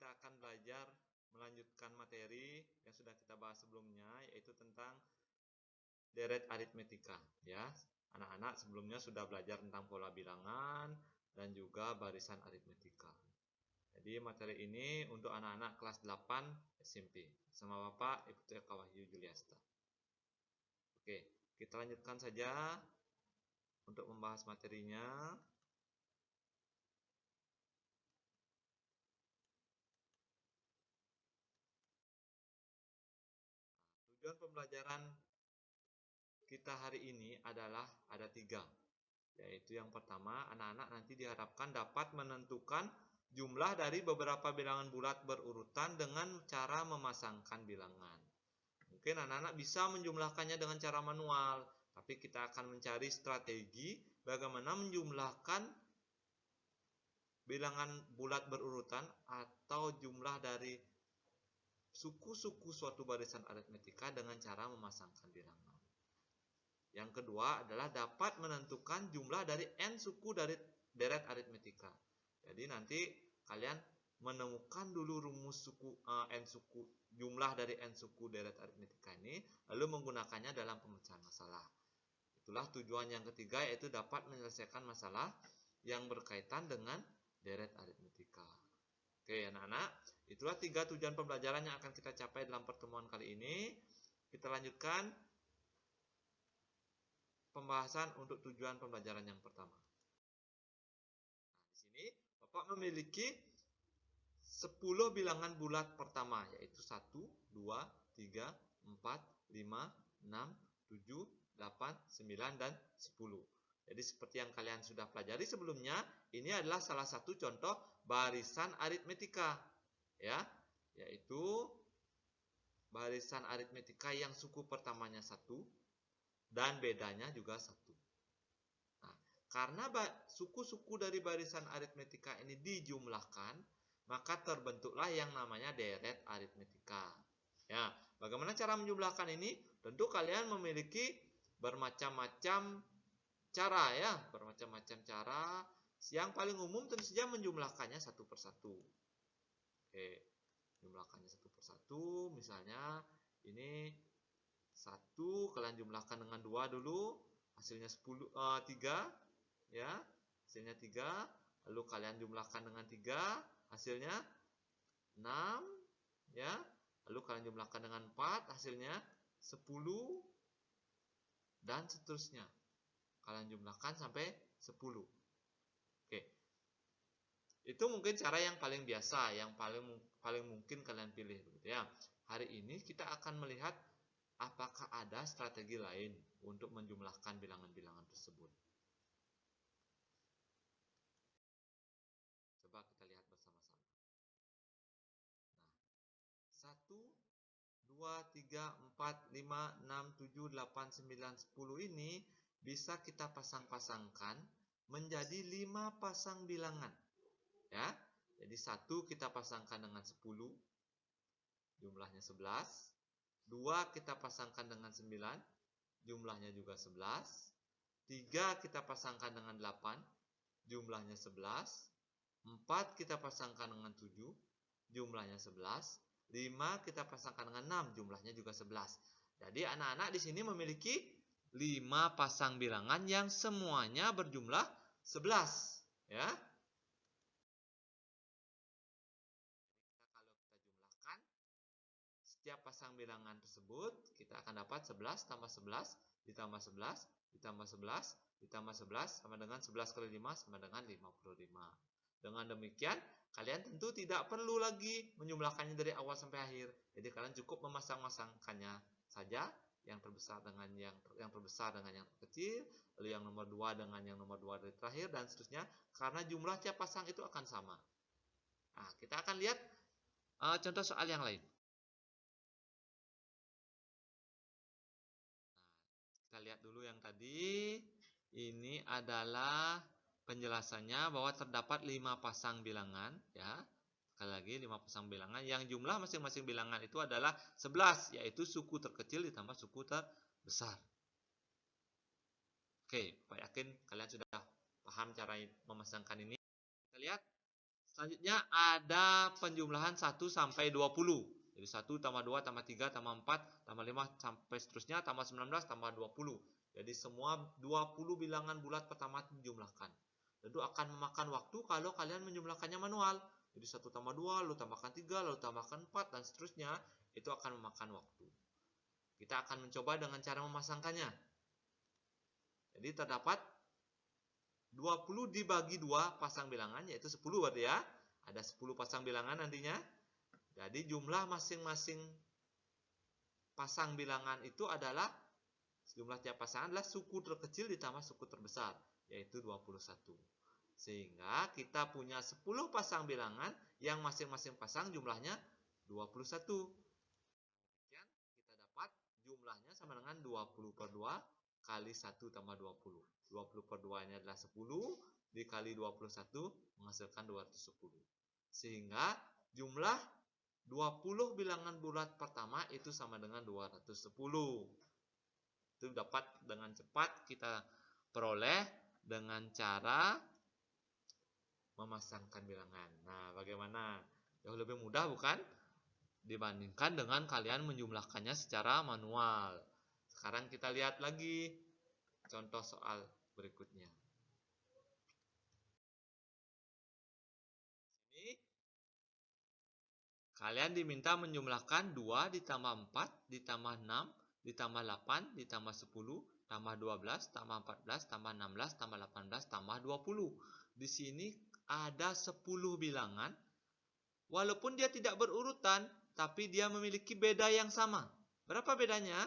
kita akan belajar melanjutkan materi yang sudah kita bahas sebelumnya, yaitu tentang deret aritmetika. Ya, anak-anak sebelumnya sudah belajar tentang pola bilangan dan juga barisan aritmetika. Jadi materi ini untuk anak-anak kelas 8 SMP. Sama Bapak Ibu Eka Wahyu Juliasta. Oke, kita lanjutkan saja untuk membahas materinya. Tujuan pembelajaran kita hari ini adalah ada 3. Yaitu yang pertama, anak-anak nanti diharapkan dapat menentukan jumlah dari beberapa bilangan bulat berurutan dengan cara memasangkan bilangan. Mungkin anak-anak bisa menjumlahkannya dengan cara manual, tapi kita akan mencari strategi bagaimana menjumlahkan bilangan bulat berurutan atau jumlah dari suku-suku suatu barisan aritmetika dengan cara memasangkan bilangan. Yang kedua adalah dapat menentukan jumlah dari n suku dari deret aritmetika. Jadi nanti kalian menemukan dulu rumus suku n suku, jumlah dari n suku deret aritmetika ini, lalu menggunakannya dalam pemecahan masalah. Itulah tujuan yang ketiga, yaitu dapat menyelesaikan masalah yang berkaitan dengan deret aritmetika. Oke anak-anak, itulah 3 tujuan pembelajaran yang akan kita capai dalam pertemuan kali ini. Kita lanjutkan pembahasan untuk tujuan pembelajaran yang pertama. Nah, di sini Bapak memiliki 10 bilangan bulat pertama, yaitu 1, 2, 3, 4, 5, 6, 7, 8, 9, dan 10. Jadi seperti yang kalian sudah pelajari sebelumnya, ini adalah salah satu contoh barisan aritmetika, ya, yaitu barisan aritmetika yang suku pertamanya 1 dan bedanya juga 1. Nah, karena suku-suku dari barisan aritmetika ini dijumlahkan, maka terbentuklah yang namanya deret aritmetika. Ya, bagaimana cara menjumlahkan ini? Tentu kalian memiliki bermacam-macam cara, ya, bermacam-macam cara. Yang paling umum tentu saja menjumlahkannya satu persatu. Oke, jumlahkannya satu persatu. Misalnya ini 1, kalian jumlahkan dengan 2 dulu, hasilnya 3, ya, hasilnya 3, lalu kalian jumlahkan dengan 3, hasilnya 6, ya, lalu kalian jumlahkan dengan 4, hasilnya 10, dan seterusnya. Kalian jumlahkan sampai 10. Oke. Itu mungkin cara yang paling biasa, yang paling mungkin kalian pilih, gitu ya. Hari ini kita akan melihat apakah ada strategi lain untuk menjumlahkan bilangan-bilangan tersebut. Coba kita lihat bersama-sama. Nah, 1, 2, 3, 4, 5, 6, 7, 8, 9, 10 ini bisa kita pasang-pasangkan menjadi 5 pasang bilangan. Ya, jadi 1 kita pasangkan dengan 10, jumlahnya 11. 2 kita pasangkan dengan 9, jumlahnya juga 11. 3 kita pasangkan dengan 8, jumlahnya 11. 4 kita pasangkan dengan 7, jumlahnya 11. 5 kita pasangkan dengan 6, jumlahnya juga 11. Jadi anak-anak di sini memiliki 5 pasang bilangan yang semuanya berjumlah 11, ya. Setiap pasang bilangan tersebut kita akan dapat 11 tambah 11 ditambah 11 ditambah 11 ditambah 11 sama dengan 11 kali 5 sama dengan 55. Dengan demikian kalian tentu tidak perlu lagi menjumlahkannya dari awal sampai akhir. Jadi kalian cukup memasang-masangkannya saja, yang terbesar dengan yang terbesar dengan yang terkecil, lalu yang nomor 2 dengan yang nomor 2 dari terakhir, dan seterusnya, karena jumlah tiap pasang itu akan sama. Nah, kita akan lihat contoh soal yang lain. Kita lihat dulu yang tadi. Ini adalah penjelasannya bahwa terdapat 5 pasang bilangan, ya. Sekali lagi 5 pasang bilangan yang jumlah masing-masing bilangan itu adalah 11, yaitu suku terkecil ditambah suku terbesar. Oke, Pak yakin kalian sudah paham cara memasangkan ini. Kita lihat Selanjutnya ada penjumlahan 1 sampai 20. Jadi 1 tambah 2 tambah 3 tambah 4 tambah 5 sampai seterusnya tambah 19 tambah 20. Jadi semua 20 bilangan bulat pertama dijumlahkan. Tentu akan memakan waktu kalau kalian menjumlahkannya manual. Jadi 1 tambah 2, lalu tambahkan 3, lalu tambahkan 4 dan seterusnya. Itu akan memakan waktu. Kita akan mencoba dengan cara memasangkannya. Jadi terdapat 20 dibagi 2 pasang bilangan, yaitu 10 berarti ya. Ada 10 pasang bilangan nantinya. Jadi jumlah masing-masing pasang bilangan itu adalah, jumlah tiap pasangan adalah suku terkecil ditambah suku terbesar, yaitu 21. Sehingga kita punya 10 pasang bilangan yang masing-masing pasang jumlahnya 21. Kemudian kita dapat jumlahnya sama dengan 20 per 2 kali 1 tambah 20. 20 per 2 ini adalah 10, dikali 21 menghasilkan 210. Sehingga jumlah 20 bilangan bulat pertama itu sama dengan 210. Itu dapat dengan cepat kita peroleh dengan cara memasangkan bilangan. Nah, bagaimana? Jauh lebih mudah bukan? Dibandingkan dengan kalian menjumlahkannya secara manual. Sekarang kita lihat lagi contoh soal berikutnya. Ini kalian diminta menjumlahkan 2 ditambah 4 ditambah 6 ditambah 8 ditambah 10 tambah 12 tambah 14 tambah 16 tambah 18 tambah 20. Di sini ada 10 bilangan. Walaupun dia tidak berurutan, tapi dia memiliki beda yang sama. Berapa bedanya?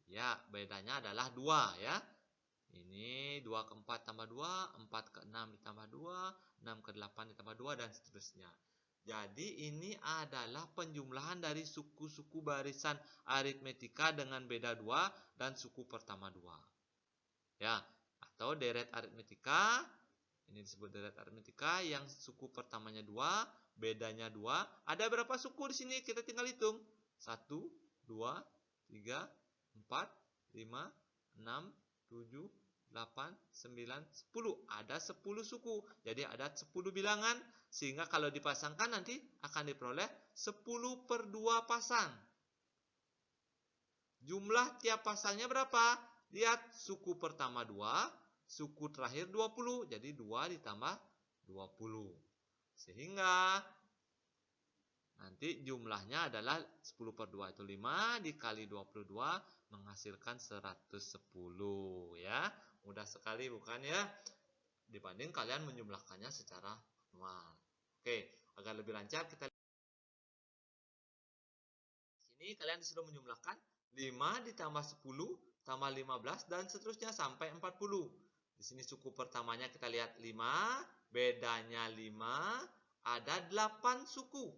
Ya, bedanya adalah 2 ya. Ini 2 ke 4 tambah 2, 4 ke 6 ditambah 2, 6 ke 8 ditambah 2, dan seterusnya. Jadi ini adalah penjumlahan dari suku-suku barisan aritmetika dengan beda 2 dan suku pertama 2. Ya, atau deret aritmetika. Ini disebut deret aritmetika yang suku pertamanya 2, bedanya 2. Ada berapa suku di sini? Kita tinggal hitung. 1, 2, 3, 4, 5, 6, 7, 8, 9, 10. Ada 10 suku. Jadi ada 10 bilangan. Sehingga kalau dipasangkan nanti akan diperoleh 10 per 2 pasang. Jumlah tiap pasangnya berapa? Lihat, suku pertama 2, suku terakhir 20. Jadi 2 ditambah 20. Sehingga nanti jumlahnya adalah 10 per 2 itu 5 dikali 22 menghasilkan 110 ya. Mudah sekali bukan ya? Dibanding kalian menjumlahkannya secara manual. Oke, agar lebih lancar kita sini kalian disuruh menjumlahkan 5 ditambah 10 tambah 15 dan seterusnya sampai 40. Di sini suku pertamanya kita lihat 5, bedanya 5, ada 8 suku.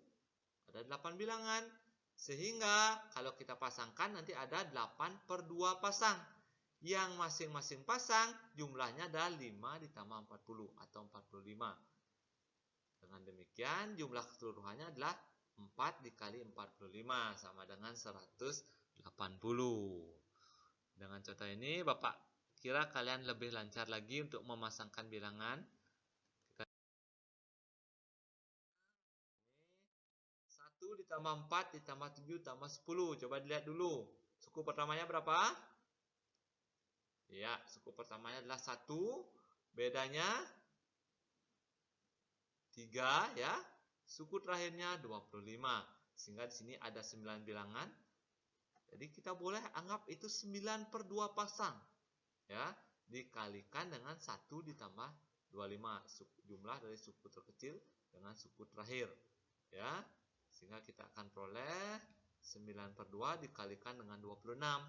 Ada 8 bilangan. Sehingga kalau kita pasangkan nanti ada 8 per 2 pasang. Yang masing-masing pasang jumlahnya adalah 5 ditambah 40 atau 45. Dengan demikian jumlah keseluruhannya adalah 4 dikali 45 sama dengan 180. Dengan contoh ini Bapak kira kalian lebih lancar lagi untuk memasangkan bilangan. 1 ditambah 4 ditambah 7 tambah 10. Coba dilihat dulu. Suku pertamanya berapa? Ya, suku pertamanya adalah 1. Bedanya 3 ya. Suku terakhirnya 25. Sehingga di sini ada 9 bilangan. Jadi kita boleh anggap itu 9 per 2 pasang. Ya, dikalikan dengan 1 ditambah 25. Jumlah dari suku terkecil dengan suku terakhir. Ya, sehingga kita akan peroleh 9 per 2 dikalikan dengan 26.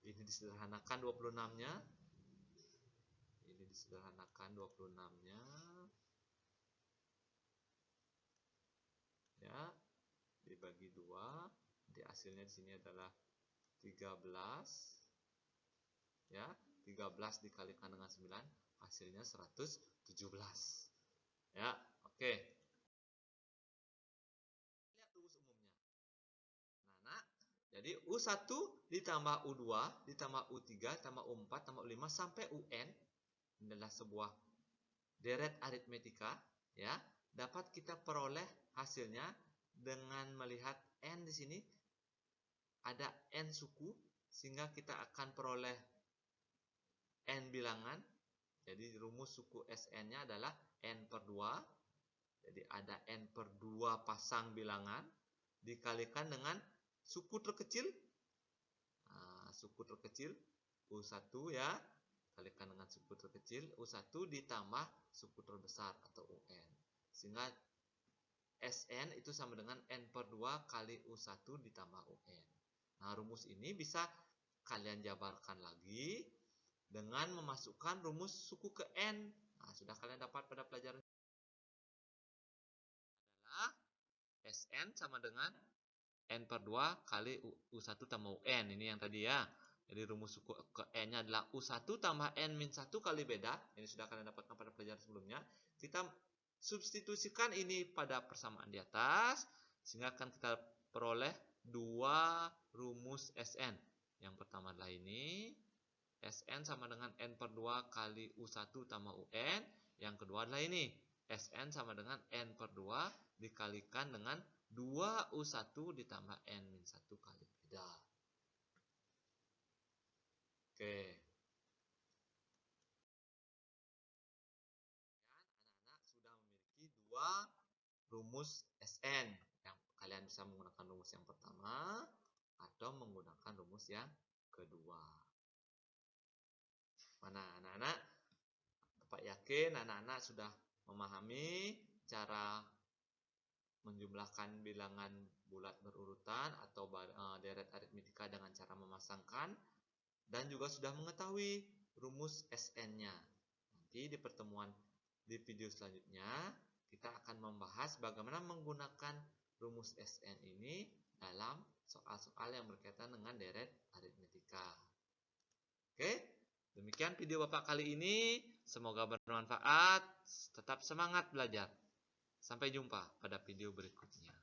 Ini disederhanakan 26-nya. Ini disederhanakan 26-nya. Ya, dibagi 2. Jadi hasilnya di sini adalah 13. Ya, 13 dikalikan dengan 9, hasilnya 117. Ya, oke. Lihat rumus umumnya. Nah, jadi U1 ditambah U2 ditambah U3 tambah U4 tambah U5 sampai UN. Ini adalah sebuah deret aritmetika. ya, dapat kita peroleh hasilnya dengan melihat n di sini ada n suku, sehingga kita akan peroleh n bilangan. Jadi rumus suku Sn-nya adalah n per 2. Jadi ada n per 2 pasang bilangan dikalikan dengan suku terkecil. Nah, suku terkecil U1 ya, kalikan dengan suku terkecil U1 ditambah suku terbesar atau UN. Sehingga Sn itu sama dengan n per 2 kali U1 ditambah UN. Nah, rumus ini bisa kalian jabarkan lagi dengan memasukkan rumus suku ke n. Nah, sudah kalian dapat pada pelajaran adalah Sn sama dengan n per 2 kali U1 tambah UN. Ini yang tadi ya. Jadi rumus suku ke n-nya adalah U1 tambah n min 1 kali beda. Ini sudah kalian dapatkan pada pelajaran sebelumnya. Kita substitusikan ini pada persamaan di atas, sehingga akan kita peroleh dua rumus Sn. Yang pertama adalah ini, Sn sama dengan n per 2 kali U1 tambah UN. Yang kedua adalah ini, Sn sama dengan n per 2 dikalikan dengan 2U1 ditambah n min 1 kali beda. Oke. Anak-anak sudah memiliki dua rumus Sn. Yang kalian bisa menggunakan rumus yang pertama atau menggunakan rumus yang kedua. Mana anak-anak? Bapak yakin anak-anak sudah memahami cara menjumlahkan bilangan bulat berurutan atau deret aritmetika dengan cara memasangkan, dan juga sudah mengetahui rumus Sn-nya. Nanti di pertemuan di video selanjutnya kita akan membahas bagaimana menggunakan rumus Sn ini dalam soal-soal yang berkaitan dengan deret aritmetika. Oke, demikian video Bapak kali ini. Semoga bermanfaat. Tetap semangat belajar. Sampai jumpa pada video berikutnya.